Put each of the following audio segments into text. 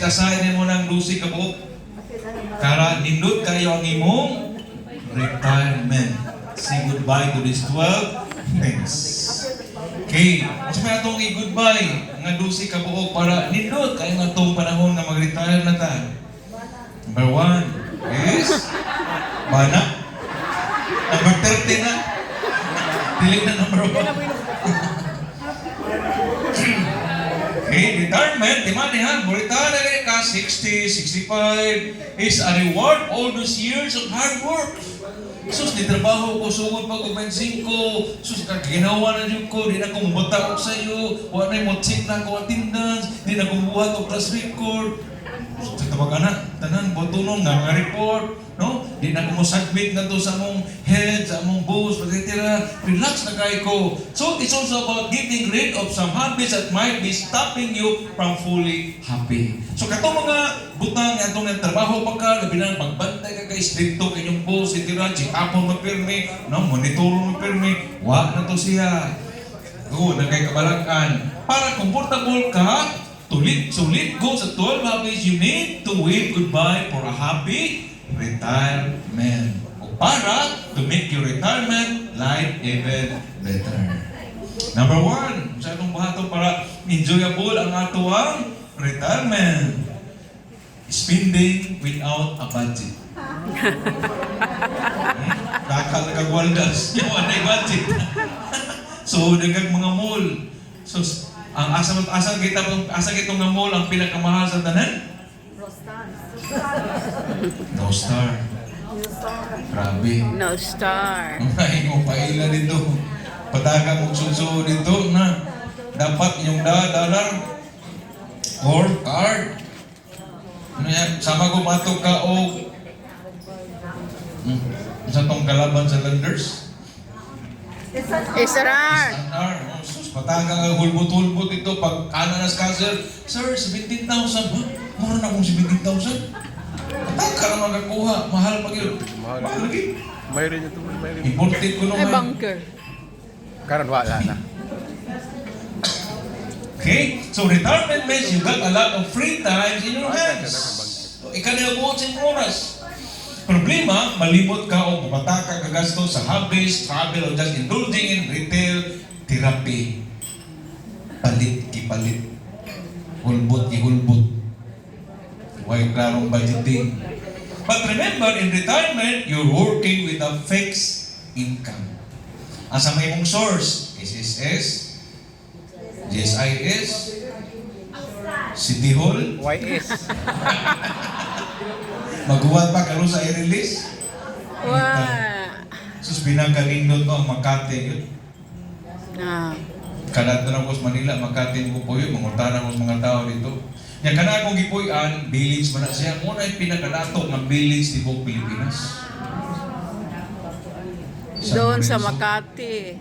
Kasayan mo ng lusi ka po. Kara nindot kayo ang imong retirement. Say goodbye to this 12 things. Okay. Mas may atong i-goodbye. Nga lusi ka po para nindot kayo nga itong panahon na mag-retire na ta. Number 1 is bana. Number 30 na. Dilig na number 1. Okay, retirement, di man yan. Retire ka, 60, 65, is a reward all those years of hard work. Sus, di trabaho ko, sugod pa ko, bensin ko, sus, ginawa na yun ko, di na ko mabata ko sa iyo, wala na yung check na ko attendance, di na ko buhat o class record. Sus, tawagan na, tanan, botunong nga mga report, no? Di na ko mo submit na to sa mong head, sa mong boss, pagkitira, relax na kayo ko. So, it's also about getting rid of some habits that might be stopping you from fully happy. So, katong mga butang, atong ng trabaho pa ka, labi na pagbantay ka kay stricto kanyang boss, itira, check upon mapirmi, no? Monitoron mapirmi, wag na to siya. Oo, na kay kabalakan. Para comfortable ka, sulit go sa 12 habits, you need to wave goodbye for a happy retirement. O para to make your retirement life even better. Number 1, sa itong bahato para enjoyable ang atuang retirement. Spending without a budget. Dakal na kagwaldas. Yung anay budget. So, nagag mga mall. So, ang asa kita nga mall ang pinakamahal sa tanan? No Star. Grabe. No Star. Ay, mo paila dito. Pataga mong sunso dito na dapat yung dollar or card. Ano yan? Sama ko matok ka o sa tong kalaban sa lenders? SRR. SRR. Oh, sus, pataga nga hulbot-hulbot ito. Pag ananas cancer, sir, 17,000. Ha? Mura na akong 17,000. Pataga ka na magkakuha. Mahal pag yun. Mahal lagi. Mayroon ito. Mayroon. Imported ko Ay, naman. bunker. Karon wala na. Okay? So, retirement means you got a lot of free time in your hands. Ika na buot sa oras. Problema, malimot ka o bumata ka kagasto sa hobbies, travel, o just indulging in retail therapy. Palit, kipalit. Hulbot, ihulbot. Huwag klarong budgeting. But remember, in retirement, you're working with a fixed income. Asa may mong source? SSS, GSIS, City Hall, YS. maguwad pa karo sa i-release. Wow. Sus, pinangkalindot mo ang Makati yun. Ah. Kalat na ako sa Manila, Makati mo po yun, mangutanan mo sa mga tao dito. Yan ka na akong gipuyan, village man na siya. Muna yung pinakadato ng village ni Bog Pilipinas. Doon sa Makati.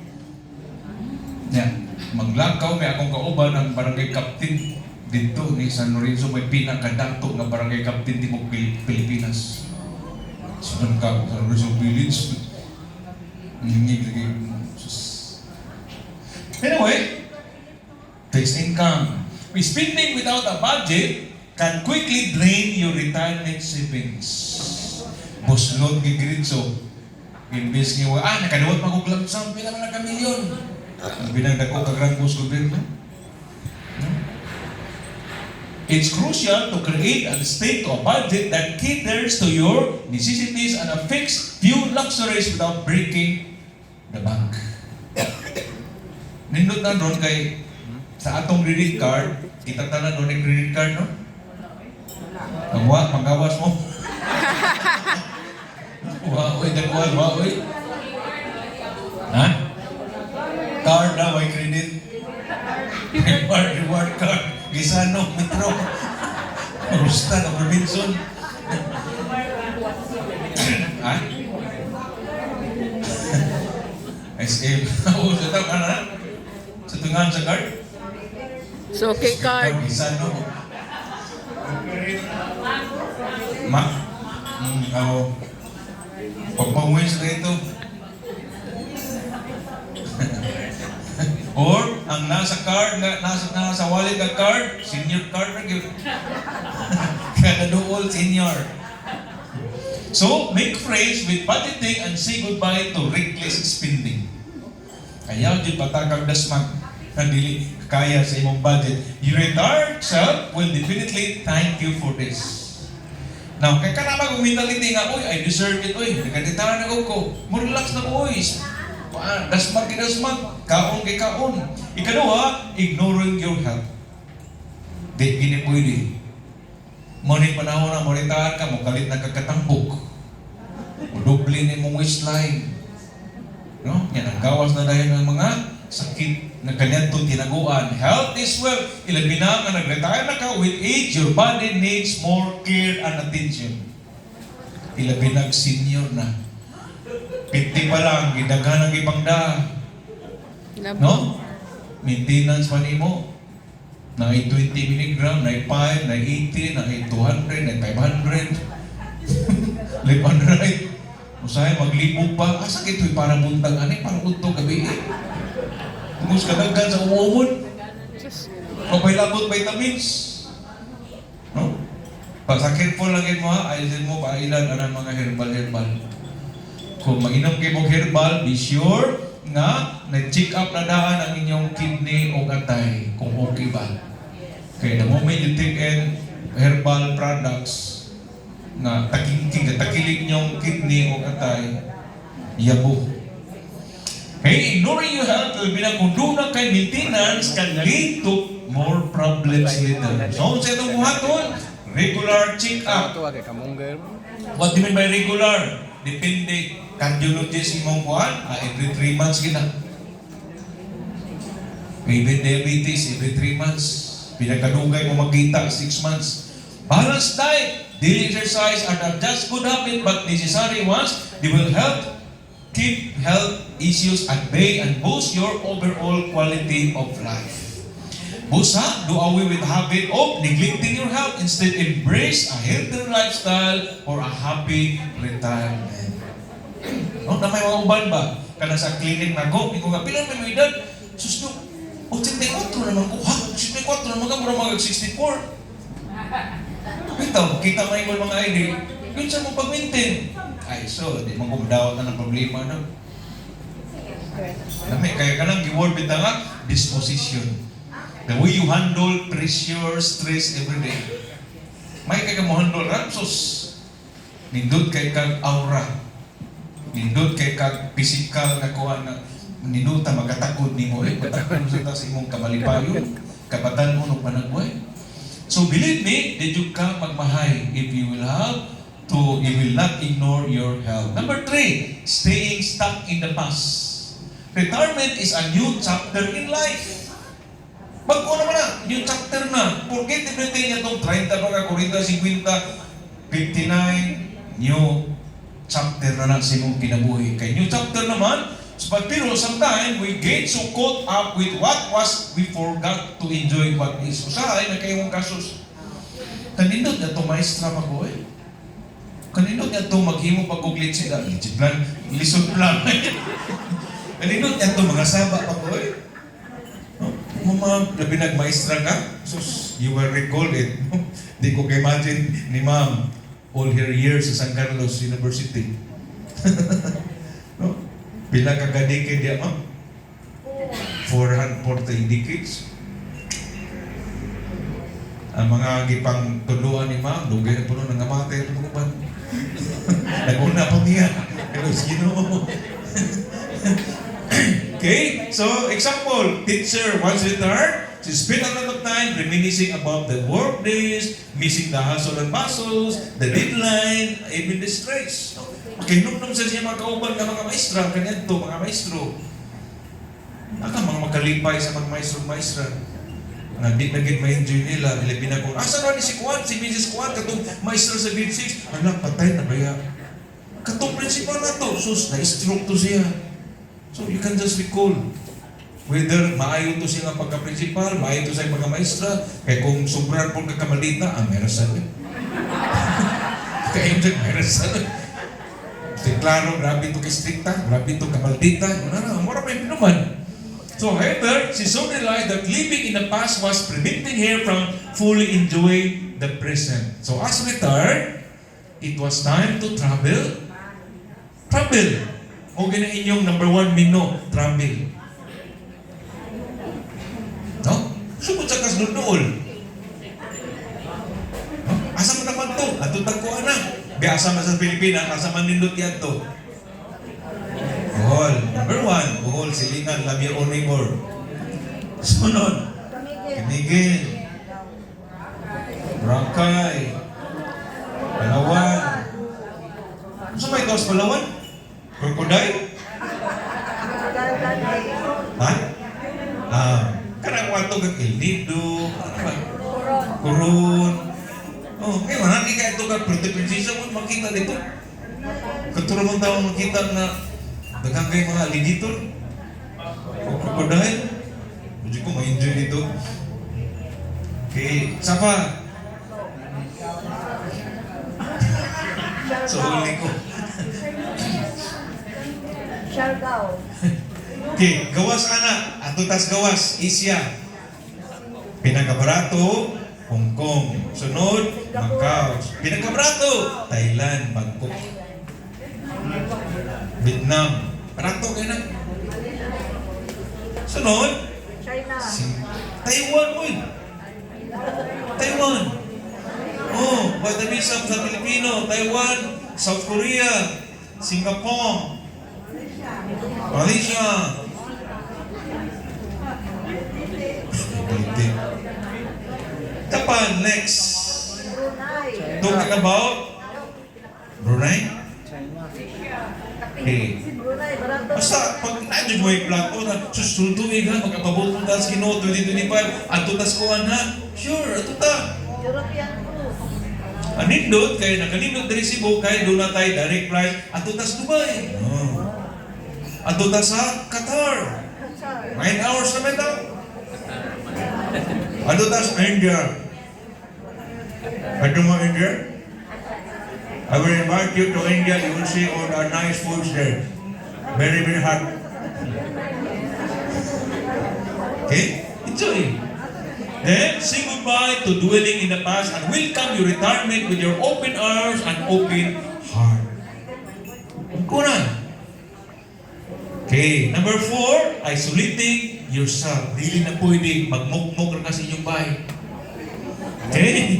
Yan. Maglakaw, may akong kauban ang barangay captain dito ni San Lorenzo. May pinakadato ng barangay captain ni Bog Pilipinas. Sinan ka, San Lorenzo Village. Ningig lagi. Anyway, fixed income. Spending without a budget can quickly drain your retirement savings. Buslot ni Gritso. Imbes ni nakaliwat maguglam sa pila man ka milyon. Binagdako ka grand boss gobyerno. It's crucial to create and stick to a budget that caters to your necessities and a fixed few luxuries without breaking the bank. Nindot na doon kay sa atong credit card, kita tanan doon yung credit card, no? Panggawas mo. Waoy, dagwal, waoy. Ha? Card na, may credit. Reward card. Gisano, Metro. Rusta na, Robinson. Ha? SM. Oo, sa tao ka na? Sa tungan sa card? So, okay card. Gisano. Ma? Oo. Pagpawis na ito. Or, ang nasa card, nasa wallet na card, senior card na yun. Kadaduol senior. So, make friends with budgeting and say goodbye to reckless spending. Kaya yung patakang dasmag na dili kaya sa imong budget. Your retired self will definitely thank you for this. Now, kaya ka naman mentality nga, uy, I deserve it, uy, nagkatitaran na ko. More relax na ko, uy. Dasmag kay dasmag, kaon kay kaon. Ikaduha, ignoring your health. Di, gini pwede. Muning panahon na moritahan ka, mukalit na kagkatambok. Mudoble na mong waistline. No? Yan ang gawas na dahil ng mga sakit na ganyan itong tinaguan. Health is wealth. Ilabi na nga nag-retire na ka, with age, your body needs more care and attention. Ilabi na senior na. 50 pa lang, gidaghan ang ibangda. No? Maintenance pa nimo. Na 20 milligram, na 5, na 80, na 200, na 500. Lip and right. Usahay, maglibog pa. Asa kito'y para buntag ani, para buntog gabi. Tumus kadaggan sa uumod. Mapay-labot vitamins. No? Pag-sakit po lang mo ha, ayusin mo, pailan ang mga herbal. Kung mainom kayo mong herbal, be sure nga na-check up na daan ang inyong kidney o atay kung okay ba. Okay, the moment you take in herbal products na takilig niyong kidney o atay, yabo. Okay, ignoring your health will be na kung doon na kay maintenance can lead to more problems later. So, sa itong buhaton, regular check-up. Ito kay kamungger. What do you mean by regular? Depende. Cardiologist imong buwan, every 3 months kita. Even diabetes, every 3 months. Pinagkadugay mo magkita, 6 months. Balanced diet, daily exercise are not just good habit but necessary ones. They will help keep health issues at bay and boost your overall quality of life. Busa, do away with the habit of neglecting your health. Instead, embrace a healthier lifestyle or a happy retirement. No, na may mga uban ba? Kana sa clinic na ko, hindi ko nga, pilang may edad? Sus, 84 naman ko. Ha? 84 naman ka, mura mga 64. Ito, kita mo yung mga ID. Yun sa mo pag-maintain. Ay, so, di mo kumdawat na ng problema na. Kaya ka lang, giword bita nga, disposition. The way you handle pressure, stress every day. May kaya mo handle, rapsos. Nindot kay kag aura. Nindot kay kag physical na kuha na ninuta magatakod ni mo. Matakod sa imong kamalipayon. Kapatan mo ng panagway. So believe me, that you can magmahay if you will not ignore your health. Number 3, staying stuck in the past. Retirement is a new chapter in life. Bago naman na, new chapter na. Forget everything niya itong 30 pa, 40, 50, 59, new chapter na lang sa imong kinabuhi. Kay new chapter naman, but pero sometimes we get so caught up with what was, we forgot to enjoy what is. Usahay na kayong kasos. Kanindot na ito maestra pa ko eh. Kanindot na ito maghimo pag-uglit sila. Legit plan, listen plan. Kanindot na ito mga saba pa ko eh. Mama, labi nag-maestra ka? Sus, you will recall it. Di ko ka-imagine ni ma'am all her years sa San Carlos University. No? Bila ka-decade ya, ma'am? 440 decades. Ang mga gipang tuluan ni ma'am, lugay na po nung nangamatay na po ba? Nag-una pa niya. Pero sino? Okay, so example, teacher once retired, she spent a lot of time reminiscing about the work days, missing the hustle and bustles, the deadline, even the stress. Okay, nung sa siya mga kauban ka mga maestra, kanyan to mga maestro. Naka mga makalipay sa mga maestro-maestra. Nga di naging ma-enjoy nila, nila binagong, asa na ni si Kwan, si Mrs. Kwan, katong maestro sa grade 6, anak, patay na ba ya? Katong principal na to, sus, na-stroke to siya. So you can just recall whether maayo to siya nga pagka-principal, maayo to siya pagka-maestra, kaya kung sobrang po kakamalita, meron sa rin. Kaya yung dyan, meron sa rin. Klaro, grabe to kay strikta, grabe to kamaldita, mura pa yung pinuman. So however, she soon realized that living in the past was preventing her from fully enjoying the present. So as retired, it was time to travel. Travel. O gina inyong number 1 mino, travel. No? Sumod sa kasnunool. No? Asa mo naman to? Ato tagkuhan na. Biasa man sa Pilipinas, asa man nindot yan to. Bohol. Number 1, Bohol, Silingan, love your own neighbor. Sunod. Kinigin. Boracay. Palawan. Ano may ito sa Palawan? Crocodile? Ha? Karang wato kag El Nido. Kurun. Oh, ngayon, hindi ka ito ka Puerto Princesa mo makita dito. Katulad mong tao makita na dagang kayo mga alligator. O crocodile. Hindi ko ma-enjoy dito. Okay, sapa. So, huli ko. Siargao. Okay, gawas anak. Atutas gawas, Asia. Pinakabarato, Hong Kong. Sunod, Macau. Pinakabarato, Thailand, Bangkok. Vietnam. Barato kayo na. Sunod, China. Taiwan mo. Taiwan. Oh, pwede visa sa Pilipino. Taiwan, South Korea, Singapore, Malaysia. Japan, next. Brunei. Talking about Brunei. Okay. Brunei, barato. Basta, pag nandiyo mo yung plato na susunduin ha, magkapabot mo tas kino 2025, ato tas kuhan ha. Sure, ato ta. European cruise. Anindot, kaya nakanindot dari Cebu, kaya doon na tayo direct flight, ato tas Dubai. Oh. Ato tas sa Qatar. Qatar. 9 hours na daw. Ato tas India. Ato mo India? I will invite you to India, you will see all the nice foods there. Very, very hot. Okay? Enjoy. Then, say goodbye to dwelling in the past and welcome your retirement with your open arms and open heart. Kunan. Okay, number 4, isolating yourself. Dili na pwede magmukmuk ka sa inyong bahay. Okay?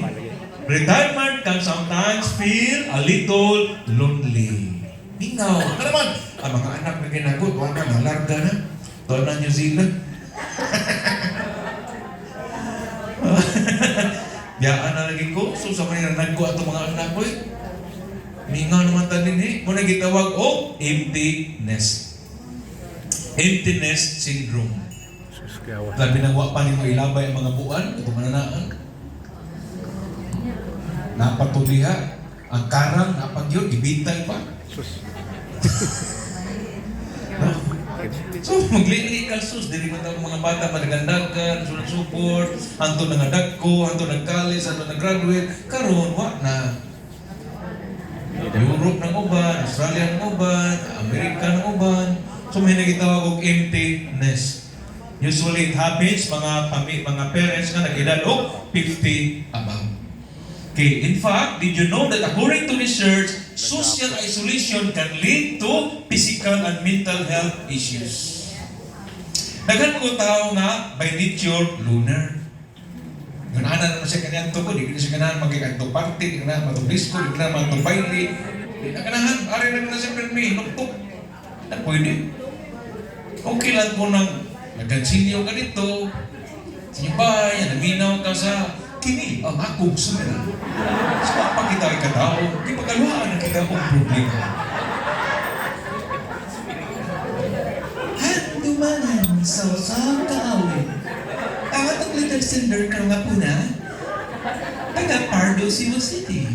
Retirement can sometimes feel a little lonely. Mingaw. Ano naman? Ang mga anak na ginagot, huwag na, malarga na. Doon na New Zealand. Biyaan na lagi ko. So sa mga nagko ato mga anak ko eh. Mingaw naman tanin eh. Muna gitawag o empty nest. Empty nest syndrome. Sus, kawa. Labi nang wa pa ni mo ilabay ang mga buwan, ito mananaan. Napatuliha, ang karang, napag-yun, ibintay pa. Sus. So, maglili ka sus, dili man tayo mga bata, madagandagan, sunod support, anto nangadagko, anto nagkalis, anto nag-graduate, karon wa na. Europe ng uban, Australia ng uban, Amerika ng uban, so may nagitawag og empty nest. Usually it happens, mga parents nga nag-edad og 50 above. Okay, in fact, did you know that according to research, social isolation can lead to physical and mental health issues. Daghan mo tao nga by nature lunar. Ganahan naman siya kanyan to ko, di na siya ganahan magkikantong party, di na matong disco, di na matong baile. Di na ganahan, ari na siya permi, nuktok. Na pwede. Okay lang po nang nagkansilyo ka dito, sa inyong bahay, naminaw ka sa kini ang akong sumira. Sa pa kita ay katao, di pagkaluhaan ang kita kong problema. Handumanan sa usang kaawin. Tawat ang letter sender ka nga po na, taga Pardo, Cebu City.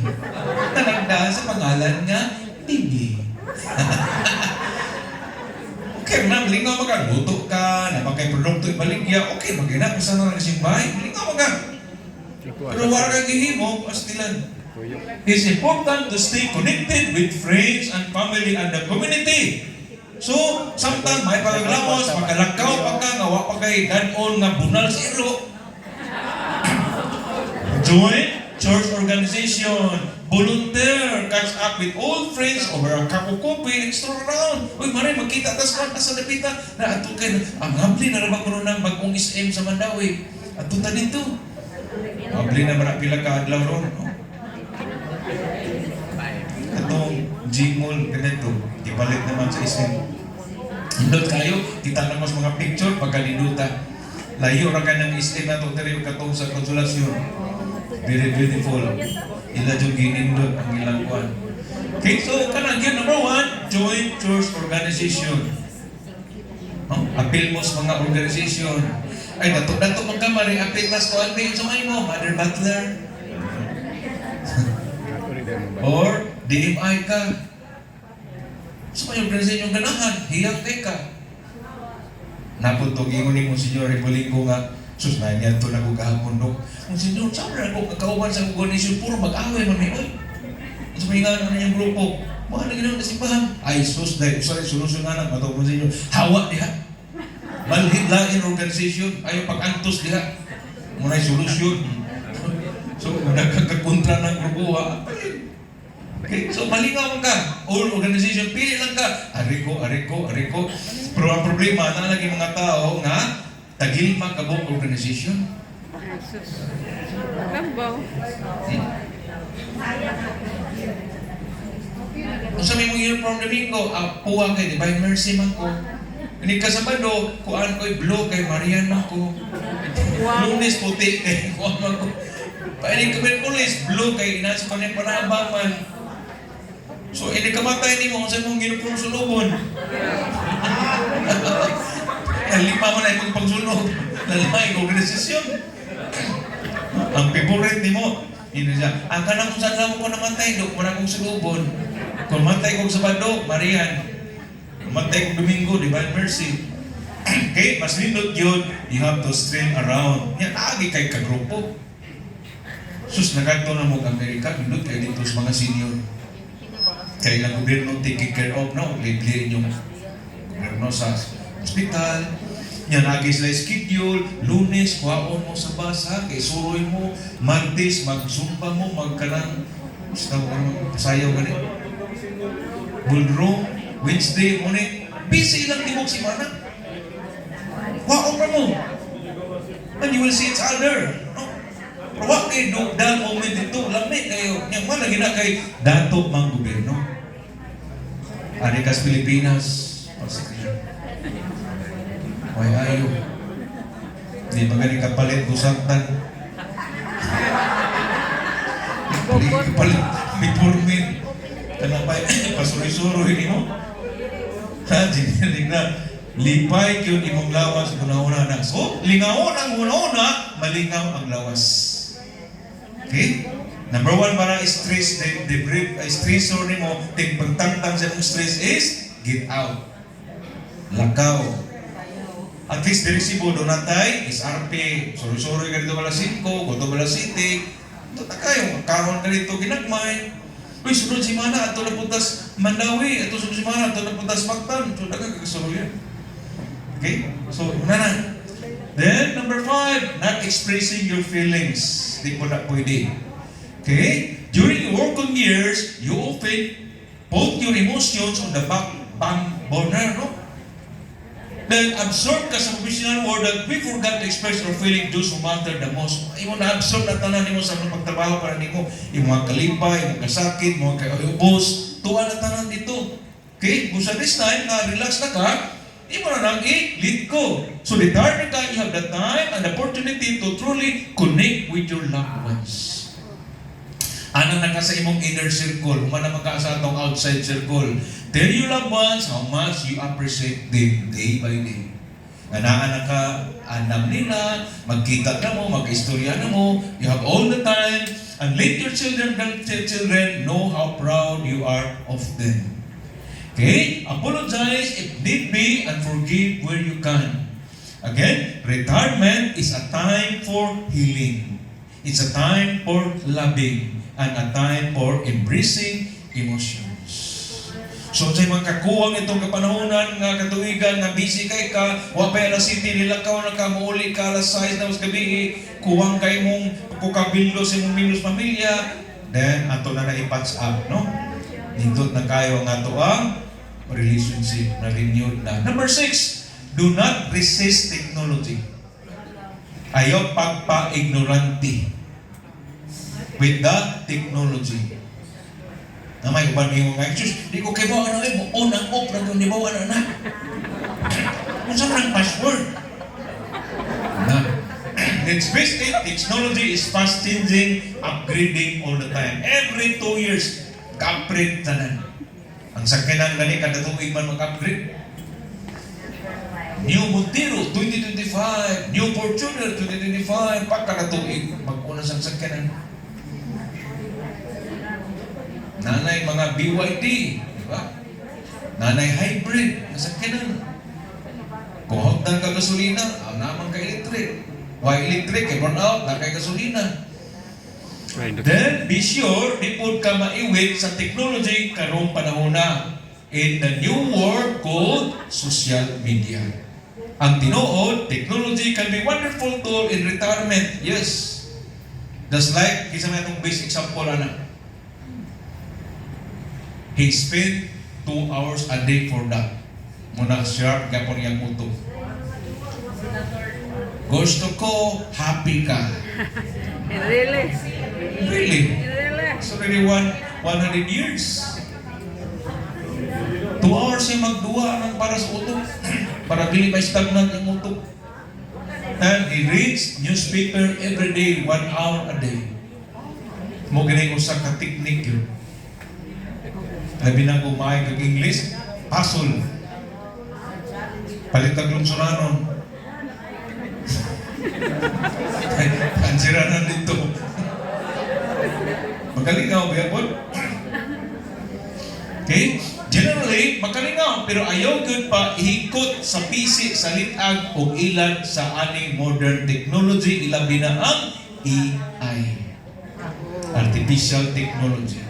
Talagda sa pangalan nga, Tigli. Okay, ma'am, lingaw magkaguto ka, napakay produkto ibaligya, okay, maghanap sa na kasing bahay, lingaw magkaguto. Pero wala kang gihimo, pastilan. It's important to stay connected with friends and family and the community. So, sometimes may paglawas, magkalakaw pagka, nga pa kay danon nga bunal sa ilo. church organization, volunteer, catch up with old friends over a cup of coffee, extra round. Uy, maray, magkita, tas kung asa napita, na ato kayo, ang hapli na naman ko ng bagong SM sa Mandawi. Ato ta dito. Hapli na ba pila ka adlaw ron? No? Atong Gmall, ganito, ipalit naman sa SM. Hindot kayo, kita naman sa mga picture, pagkaliduta. Layo ra ka ng SM na ito, tayo katong sa konsolasyon. Very beautiful. Ila yung ginindot ang ilang kwan. Okay, so kanang yun, number 1, join church organization. Appeal mo sa mga organization. Ay, dato magkamari, appeal na sa kwan, may sumay mo, Mother Butler. Or, DMI ka. So, may organization ganahan, hiyang ka. Napuntog ingon ni mo Senyor Hipolinggo nga, sus na niya ito na ko kahapon dok. Ang Senyor, saan na ako kakauban sa organisasyon, puro mag-away man may oy. Ito may nga na niyang grupo. Mga na ginawa na simbahan. Ay sus, dahil usari solusyon nga na, matawag mo Senyor, hawa diha. Malhid lain organisasyon, ayaw pag-antos diha. Muna solusyon. So, nagkakakontra ng grupo ha. Okay, so malingaw ka. All organization, pili lang ka. Ariko. Pero ang problema, na lagi mga tao nga, tagilma ka buong organization. Jesus. Lambaw. Kung sabi mo yun from Domingo, puwa kay Divine Mercy man ko. Hindi ka Sabado, kuhaan ko'y blue kay Marian man ko. Lunes puti kay kuhaan man ko. Pwede ka Merkulis, blue kay inasa ko na panabang man. So, ini kamatay ni mo kung saan mong ginupong sulubon. Lima mo na itong pagsunog. Lalaki, organisasyon. Ang favorite ni mo, yun siya, ang kanang kung saan mo ko namatay, do, wala kong sulubon. Kung matay kong Sabado, Marian. Kung matay kong Domingo, Divine Mercy. Okay, mas nindot yun, you have to string around. Yan, agi kay kagrupo. Sus, naganto na mo Amerika, nindot kayo dito sa mga senior. Kaya ilang gobyerno taking care of, no? Libre yung gobyerno sa hospital. Yan, agi sila schedule. Lunes, kuhaon mo sa basa. Kay suroy mo. Martes, magsumpa mo. Magkanang, basta mo pasayaw ganit. Bullroom. Wednesday, muni. Busy ilang tibok si Mana. Kuhaon pa mo. And you will see each other. No? Pero wak kayo, dahil moment ito, lamit kayo. Yang mana gina kay dato mang gobyerno. Arikas Pilipinas, pasikliyan. Way ayo. Di ba gani kapalit busaktan? Kapalit, may purmin. Kanapay, pasuroy-suroy ni mo. Ha, dinilig na. Lipay yun imong lawas, una-una na. So, lingaon ang una-una, malingaw ang lawas. Okay? Number 1, para stress, the brief, stressor ni mo, pagtangtang sa mong stress is, get out. Lakaw. At least, dirisibo, donatay, SRP, suri-suri ka dito bala 5, goto bala 7, ito na kayo, karon ka dito, ginagmay. Uy, sunod si Mana, ito na putas Mandawi, ito sunod si Mana, ito na putas Mactan, ito na kagasulo yan. Okay? So, una na. Then, number 5, not expressing your feelings. Di mo na pwede. Okay? During your working years, you often put your emotions on the back burner, no? Then, absorb ka sa professional world that we forgot to express our feeling those who matter the most. Imo na-absorb na tanan nimo sa mga pagtrabaho para nimo. Imo mga kalipay, imo kasakit, imo kaubos. Tuwa na tanan dito. Okay? Kung sa this time, na-relax na ka, imo na nang i-lead ko. So, retired na ka, you have the time and the opportunity to truly connect with your loved ones. Ano na ka sa imong inner circle, humana ka sa atong outside circle. Tell your loved ones how much you appreciate them day by day. Anaan na ka, anam nila, magkita na mo, mag-istorya na mo, you have all the time, and let your children know how proud you are of them. Okay? Apologize if need be and forgive where you can. Again, retirement is a time for healing. It's a time for loving and a time for embracing emotions. So sa mga kakuwang itong kapanahonan nga katuigan nga busy kay ka, wa pa alas city nilakaw na ka, mauli ka alas 6 na mas gabi, kuwang kay mong kukabildo sa mong minus pamilya, then ato na na-patch up, no? Nindot na kayo ang ato ang relationship na renewed na. Number 6, do not resist technology. Ayaw pagpa-ignorante with the technology. Na may uban mo nga, Diyos, di ko kayo bawa na mo, on ang off na doon, di bawa na. Kung saan ang password? Na. Let's face it, technology is fast changing, upgrading all the time. Every 2 years, ka-upgrade tanan. Ang sakinan gani kada tuig man mag-upgrade. New Montero 2025, New Fortuner 2025, pagka tuig mag-una sa sakinan. Nanay mga BYD, di ba? Nanay hybrid, nasakyanan. Kung hagdan ka gasolina, naman ka electric. Why electric? Kay burn out, na kay gasolina. Then, be sure, di po ka maiwit sa technology karong panahon na in the new world called social media. Ang tinuod, technology can be wonderful tool in retirement. Yes. Just like, kisa may itong base example, ana. He spent 2 hours a day for that. Muna sharp gapon yung uto. Gusto ko, happy ka. Really? Really? Really? It's already 100 years. 2 hours yung magduwa ng para sa uto. Para dili may stagnant yung uto. And he reads newspaper every day, 1 hour a day. Mo ganyan usa ka technique yun. Labi na kumain kag English, puzzle. Palit kag lungsuranon. Kansiranan dito. Magalingaw ba yapon? Okay? Generally, magalingaw, pero ayaw gud pa ihikot sa PC, sa litag o ilan sa aning modern technology, ilabi na ang AI. Artificial technology.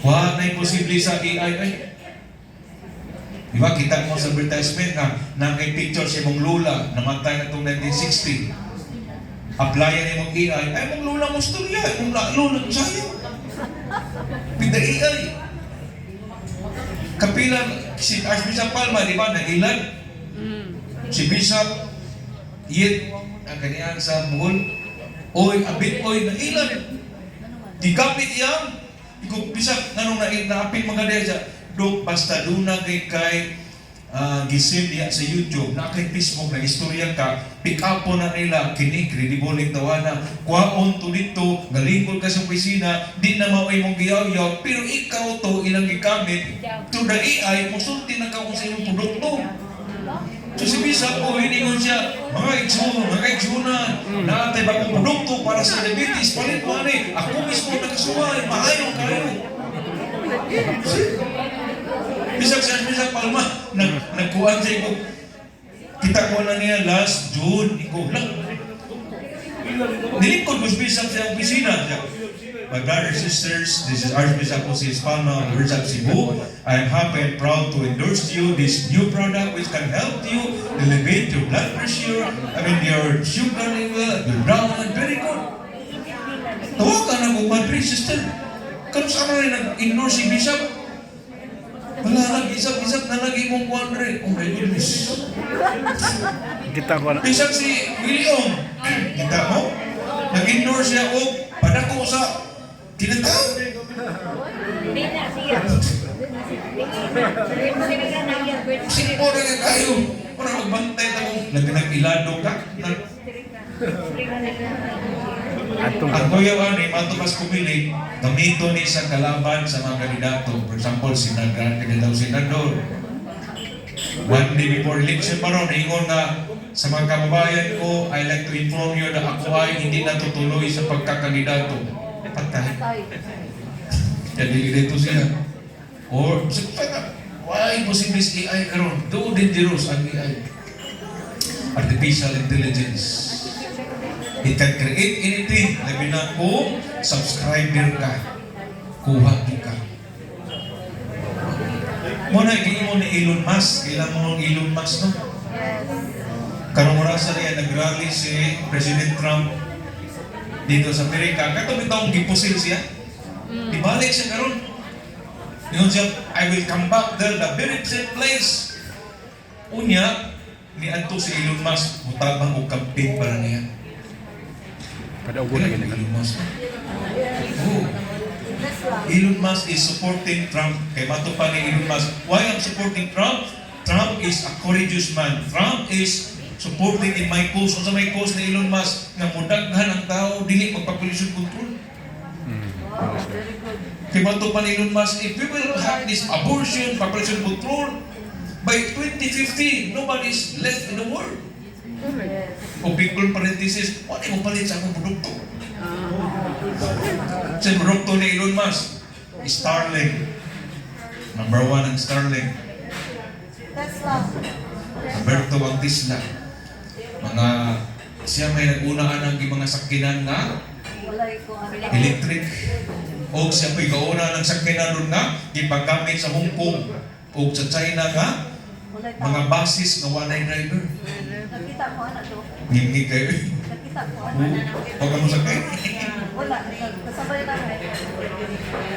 Wala na imposible sa AI ay. Di ba, kita mo sa advertisement na nakay picture si mong lula, namatay na itong 1960. Applyan ni mong AI, ay mong lula mo storya, mong lula mo sa'yo. Pinda AI. Kapilan, si Archbishop Palma, di ba, nagilan? Si Bishop Yet, ang kaniyang sa Bohol, oy, abit, oy, nagilan. Digapit yan. Ikaw, bisa, nanong naapin mga desa, do, basta doon na kay gisim diya sa YouTube, na kay Facebook, na istorya ka, pick up po na nila, kini, credible yung tawana, kuhaon to dito, galingkod ka sa opisina, di na maway mong giyaw-yaw, pero ikaw to, ilang gigamit, to the AI, musulti na ka kung sa iyong produkto. So si Bisa po, hiningon siya, mga igsunan, naatay bagong produkto para sa diabetes, palit mo ani, ako mismo nagkasuway, mahayong kayo. Bisa Palma, nagkuhan siya ko, kita ko na niya last June, ikaw lang. Nilingkod ko sa opisina siya. My brothers and sisters, this is Archbishop Jose Palma of Rizal Cebu. I am happy and proud to endorse you this new product which can help you elevate your blood pressure, your sugar level, your brown, very good. Tawagan na mo, Madrid sister. Kano saan na rin nag-endorse si Bishop? Wala lang, Bishop na lagi mong kuandre. Oh my goodness. Kita ko na. Bishop si William. Kita mo? Nag-endorse siya o padako sa tinatawag. Simpo na nga kayo. Para magbantay na kung nag-ilado ka. Ang kuya ni matukas pumili, gamito ni sa kalaban sa mga kandidato. For example, kandidato senador. One day before election pa ron, ingon na sa mga kababayan ko, I like to inform you na ako ay hindi natutuloy sa pagkakandidato. Patay. Jadi dito siya. Or, why imposible si AI karon? Do dangerous ang AI. Artificial intelligence. It can create anything. Labi na kung subscriber ka, kuha ka. Muna, mo ni Elon Musk. Kailan mo ng Elon Musk, no? Yes. Karong oras na rin, nag-rally si President Trump dito sa Amerika. Kato bitawang gipusil siya. Ibalik siya karon. Yun siya, I will come back there, the very same place. Unya, ni Anto si Elon Musk, mutabang o campaign para niya. Padaugo na ganyan. Elon Musk. Yes. Oh. Tesla. Elon Musk is supporting Trump. Kay bato pa ni Elon Musk. Why I'm supporting Trump? Trump is a courageous man. Trump is supporting in my cause. Kung sa may cause ni Elon Musk, nga mudaghan ang tao, dili magpa-pollution control. Wow, very good. Kay bato pa ni Elon Musk, if we will have this abortion, population control, by 2050, nobody is left in the world. Yes. O people parenthesis, wala mo palit sa akong produkto. Sa produkto ni Elon Musk, Starlink. Number 1 ang Starlink. Tesla. Number 2 ang Tesla. Mga siya may nag-unaan ang mga sakinan na Wala ko ano. electric. O siya may kauna ng sakinan ron nga gipagamit sa Hong Kong o sa China nga Wala ko. mga buses na walay driver. Nakita mo ano to? Ngingig kayo. Nakita mo ano? Huwag ka mo sakay. Wala. Kasabay namin.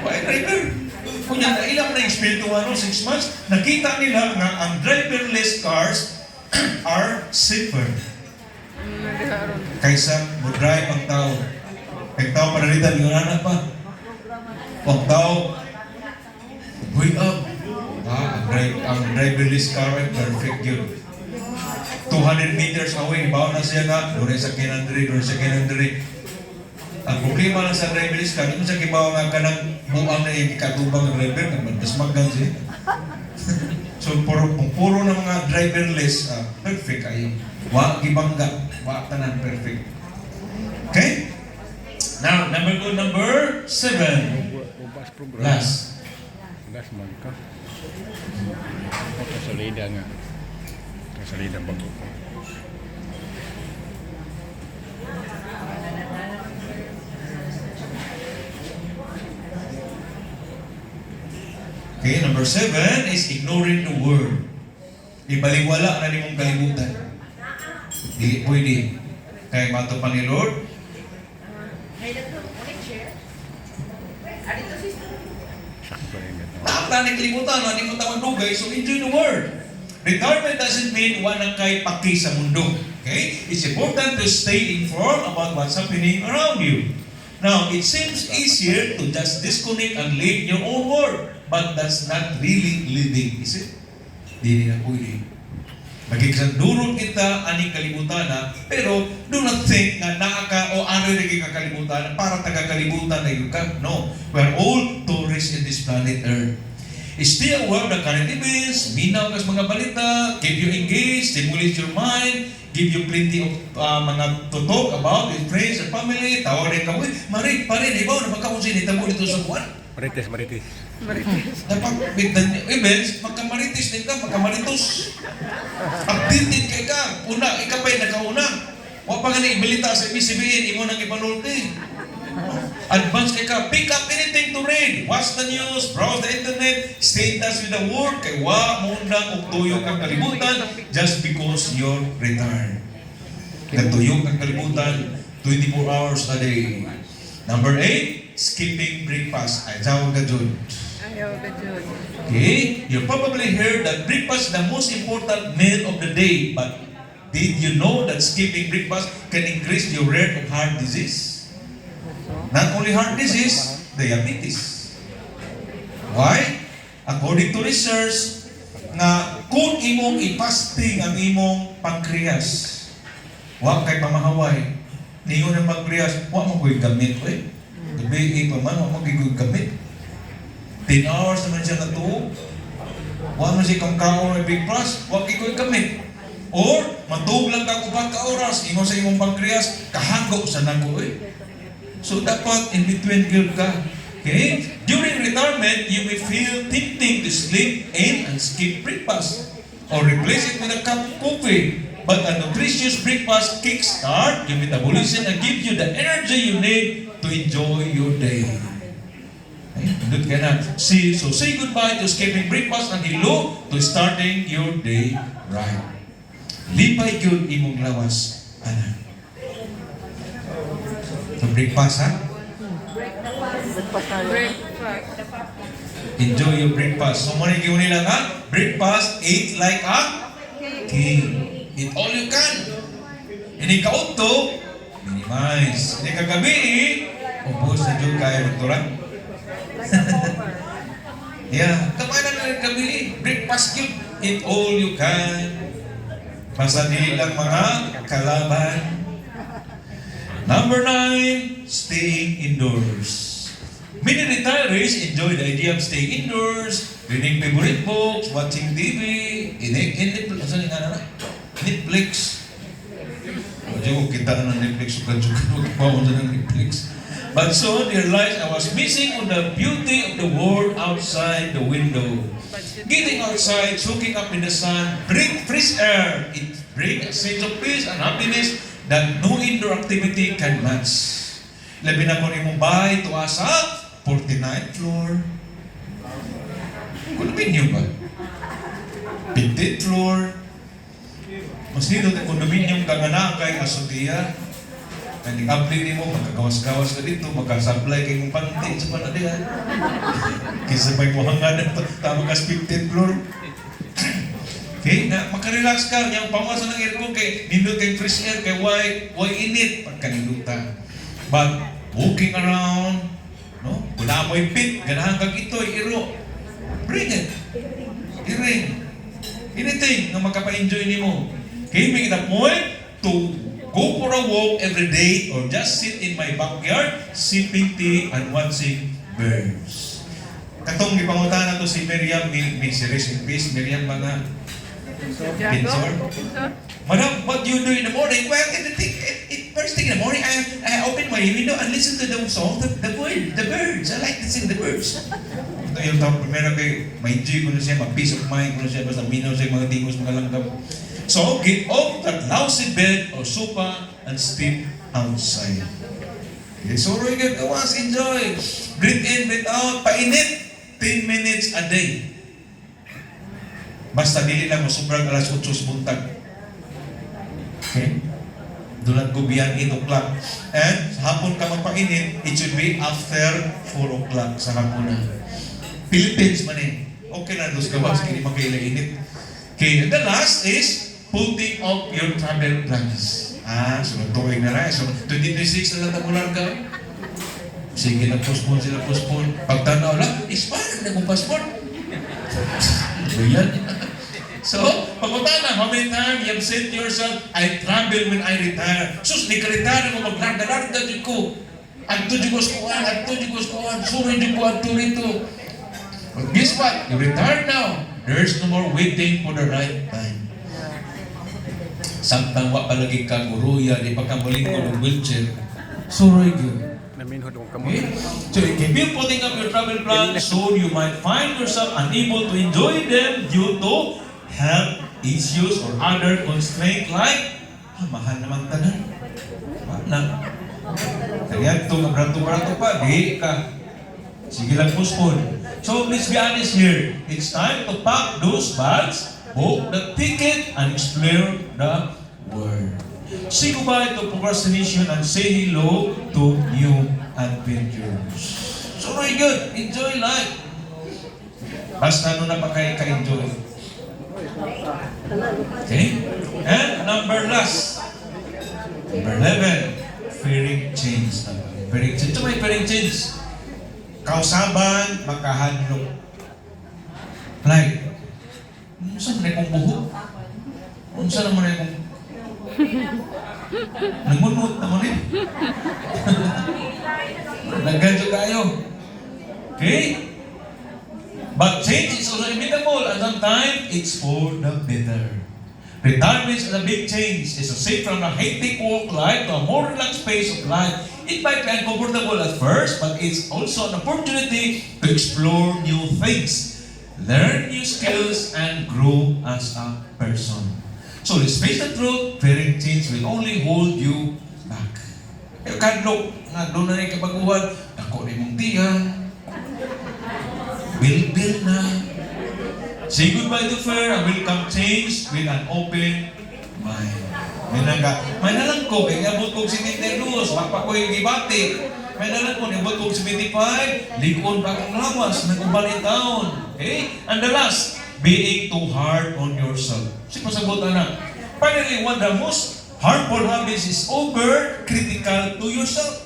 Walay driver. Kunya na ilang na espiritu 6 months, nakita nila nga ang driverless cars are safer kaysa mo-drive ang tao. Ang tao panalitan, yung anak pa. Ang tao, way up. Ang driverless car ay perfect yun. 200 meters away, bawa na siya nga, doon sa kinandri. Ang problema lang sa driverless car, kung sa kibaw nga ka ng buang na yung ikatubang ng driver, nagmadasmagan siya. So, kung puro na mga driverless, perfect kayo. Wa gibangga, wa tanan perfect. Okay? Now, number 7. Ubas program. Last. Last man ka. Ito salida nga. Ito salida bago ko. Okay, number 7 is ignoring the word. Ibaliwala na nimong kalibutan. Dili pwede. Kaya mato pa ni Lord, Sakto rin ito. nakakta ni kalibutan, hindi mo tawag dugay, so enjoy the word. Retirement doesn't mean wala kay paki sa mundo. Okay? It's important to stay informed about what's happening around you. Now, it seems easier to just disconnect and live your own world. But that's not really living, is it? Di na pwede. Magkikasandurot kita aning kalibutan na, pero do not think na naaka o ano na kalibutan para taga-kalibutan na yun ka. No. We are all tourists in this planet Earth. Stay aware of the current events, minaw ka sa mga balita, keep you engaged, stimulate your mind, give you plenty of mga to talk about with friends and family, tawag rin ka, Marit, parin, ibaw na magkakunsin, itabo dito sa buwan. Marites. Dapat with the events, magkamaritis din ka, magkamaritos. Updated kay ka. Una, ikaw pa'y nakauna. Huwag pa nga na ibalita sa ibig imo nang ipanulti. Advance kay ka. Pick up anything to read. Watch the news, browse the internet, stay in touch with the world, kay wa mundang og tuyok ang kalibutan just because you're retired. Nagtuyok ang kalibutan 24 hours a day. Number 8, skipping breakfast. Ayaw ka dyan. Ayaw ka dyan. Okay? You probably heard that breakfast is the most important meal of the day. But did you know that skipping breakfast can increase your rate of heart disease? Not only heart disease, diabetes. Why? According to research, nga kung imong ipasting ang imong pancreas, wa kay pamahaway, niyo ng pancreas, wa mo ko'y gamit, eh. Gabi pa man, wa mo ko'y gamit. 10 hours naman siya natuog. Wa man siya kang kaon ng big plus, wa ko'y gamit. Or, matuog lang ka upat ka oras, ingon sa imong pancreas, kahanggo sa nago, eh. So, dapat in between good ka. Okay? During retirement, you may feel tempting to sleep in and skip breakfast or replace it with a cup of coffee. But a nutritious breakfast kickstart your metabolism and gives you the energy you need to enjoy your day. Okay? Nindot ka na. So say goodbye to skipping breakfast and hello to starting your day right. Lipay yun imong lawas, ana. So breakfast, ha? Breakfast. Enjoy your breakfast. So muna yung nila nga, breakfast, eat like a king. Eat all you can. Hindi ka auto, minimize. Hindi ka gabi, ubos na dyan kaya ng turan. Yeah, kamanan na rin gabi, breakfast yun. Eat all you can. Basta dili lang mga kalaban. Number 9, staying indoors. Many retirees enjoy the idea of staying indoors, reading favorite books, watching TV, Netflix. Medyo kita na ng Netflix, sukan-sukan, pawon na ng Netflix. But soon they realized I was missing on the beauty of the world outside the window. Getting outside, soaking up in the sun, bring fresh air. It brings a sense of peace and happiness that no indoor activity can match. Labi na ko ni mong bahay, tuwa sa 49th floor. Condominium ba? 50th floor. Mas dito na condominium ka nga na kay Asotia. Kaya apply ni mo, magkagawas-gawas ka dito, magkasablay kay mong panty sa panadihan. Kaysa may muhangan na tama ka sa 50th floor. Okay, na makarelax ka. Yung pamasa ng aircon kay nindot kay fresh air, kay why init pagkanilutan. But walking around, no? Wala mo pit, ganahan kag ito, iro. Bring it. I-ring. Anything na magkapa-enjoy ni mo. Okay, make it a point to go for a walk every day or just sit in my backyard, sipping tea and watching birds. Katong gipangutan na to si Miriam, may series in peace, Miriam mga Pinsor. Madam, what do you do in the morning? Well, first thing in the morning, I open my window and listen to the song, the birds. I like to sing the birds. Ito yung taong primero kay ma-enjoy ko na siya, mag-peace of mind ko na siya, basta minaw siya mga tingos, mga langgam. So, get off that lousy bed or sofa and step outside. Okay, so we're going to enjoy. Breathe in, breathe out, painit, 10 minutes a day. Basta dili lang mo sobrang alas 8 sa buntag. Okay? Doon ko biyan 8 o'clock. And sa hapon ka magpainit, it should be after 4 o'clock sa hapon na. Philippines man eh. Okay na, dos gawas, kini magkailainit. Okay, and the last is putting up your travel plans. Sunod tuwing na rin. So, 2026 na lang tamulan ka. Sige na, postpone sila, postpone. Pagtanaw lang, expired na mong passport. So, yan. So, papunta na, how many times you have said to yourself, I travel when I retire. Sus, di ka retire mo, maglarga-larga dyan ko. Adto dyan ko skuhan, suri dyan ko, adto rito. But guess what? You retire now. There's no more waiting for the right time. Samtang wa palagi ka guruya, di pa ka muling ko ng wheelchair. Sorry, good. Naminhod mo Okay? So if you're putting up your travel plans, soon you might find yourself unable to enjoy them due to health issues or other constraints like mahal naman tanan. Mana? Kaya ito, mabrato-brato pa, di ka. Sige lang postpone. So let's be honest here. It's time to pack those bags, book the ticket, and explore the world. Say goodbye to procrastination and say hello to new adventures. So very good. Enjoy life. Basta ano na pa kayo ka-enjoy. Okay? And number last. Number 11. Fearing change. Fearing change. Ito may fearing change. Kausaban, makahadlok. Like, saan na kong buhok? Saan naman na kong nagmunot naman eh. Nagganto tayo. Okay? But change is also inevitable and sometimes it's for the better. Retirement is a big change. It's a shift from a hectic work life to a more relaxed pace of life. It might be uncomfortable at first, but it's also an opportunity to explore new things, learn new skills, and grow as a person. So let's face the truth, fearing change will only hold you back. Kadlok, nga doon na rin kabaguhan, ako rin mong tiyan. Bil na. Say goodbye to fear and welcome change with an open mind. May nalang ko, kaya abot kong 72, wapa ko yung gibati. May nalang ko, abot kong 75, likon pa akong lawas, nag-uban in town. Okay? And the last, being too hard on yourself. Sige, pasagot na. Finally, one of the most harmful habits is over-critical to yourself.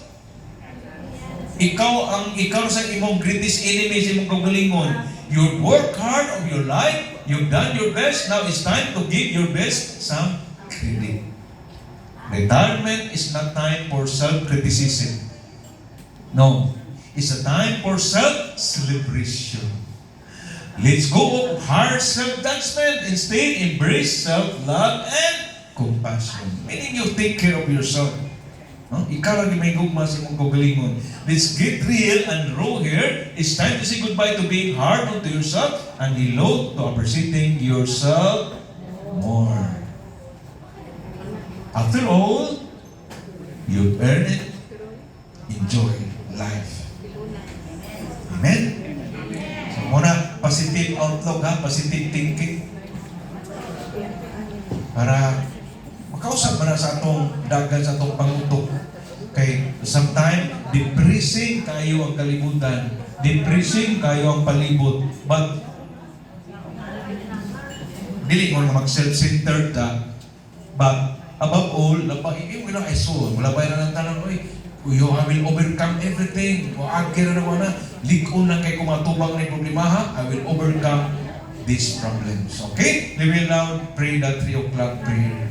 Ikaw sa imong greatest enemy sa imong kagalingon. You work hard of your life, you've done your best, now it's time to give your best some credit. Retirement is not time for self-criticism. No, it's a time for self-celebration. Let's go of hard self-judgment. Instead, embrace self-love and compassion. Meaning you take care of yourself. No? Ikaw lagi may gugma sa mong kagalingon. Let's get real and raw here. It's time to say goodbye to being hard onto yourself and hello to appreciating yourself more. After all, you earn it. Enjoy life. Amen? So muna, positive outlook ha, positive thinking. Para makausap mo na sa atong dagan, sa atong pangutok. Kay sometimes, depressing kayo ang kalibutan. Depressing kayo ang palibot. But, dili mo na mag-self-centered ka. But, above all, yung ilang iso, wala ba yun ang tanong, you will overcome everything. O agir na naman na, likon lang kay kumatubang na yung problema ha, I will overcome these problems. Okay? We will now pray that 3 o'clock prayer.